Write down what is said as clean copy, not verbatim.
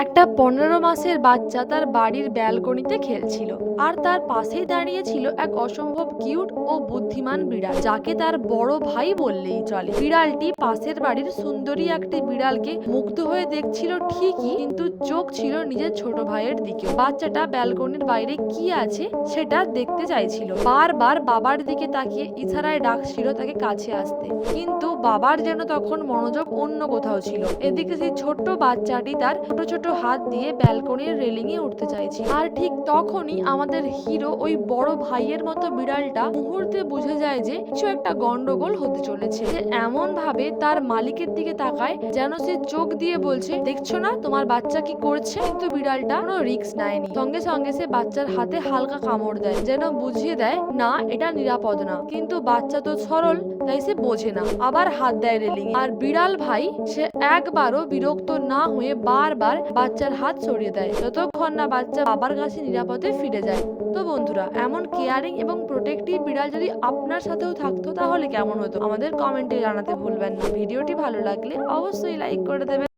একটা 15 মাসের বাচ্চা তার বাড়ির ব্যালকনিতে খেলছিল, আর তার পাশেই দাঁড়িয়ে ছিল এক অসম্ভব কিউট ও বুদ্ধিমান বিড়াল, যাকে তার বড় ভাই বললেই চলে। বিড়ালটি পাশের বাড়ির সুন্দরী একটি বিড়ালকে মুগ্ধ হয়ে দেখছিল ঠিকই, কিন্তু চোখ ছিল নিজের ছোট ভাইয়ের দিকে। বাচ্চাটা ব্যালকনির বাইরে কি আছে সেটা দেখতে চাইছিল, বারবার বাবার দিকে তাকিয়ে ইশারায় ডাকছিল তাকে কাছে আসতে, কিন্তু বাবার যেন তখন মনোযোগ অন্য কোথাও ছিল। এদিকে সেই ছোট্ট বাচ্চাটি তার ছোট ছোট হাত দিয়ে ব্যালকনির রেলিং এ উঠতে চাইছে, আর ঠিক তখনই আমাদের হিরো ওই বড় ভাইয়ের মতো বিড়ালটা মুহূর্তে বুঝে যায় যে কিছু একটা গন্ডগোল হতে চলেছে। সে এমন ভাবে তার মালিকের দিকে তাকায় যেন সে চোখ দিয়ে বলছে, দেখছো না তোমার বাচ্চা কি করছে? কিন্তু বিড়ালটা কোনো রিস্ক নেয়নি, সঙ্গে সঙ্গে সে বাচ্চার হাতে হালকা কামড় দেয়, যেন বুঝিয়ে দেয় না এটা নিরাপদ না। কিন্তু বাচ্চা তো সরল, তাই সে বোঝে না, আবার হাত দেয় রেলিং এ। আর বিড়াল ভাই সে একবারও বিরক্ত না হয়ে বারবার বাচ্চার হাত সরিয়ে দেয়, যতক্ষণ না বাচ্চা বাবার কাছে নিরাপদে ফিরে যায়। তো বন্ধুরা, এমন কেয়ারিং এবং প্রোটেক্টিভ বিড়াল যদি আপনার সাথেও থাকতো তাহলে কেমন হতো? আমাদের কমেন্টে জানাতে ভুলবেন না। ভিডিওটি ভালো লাগলে অবশ্যই লাইক করে দেবেন।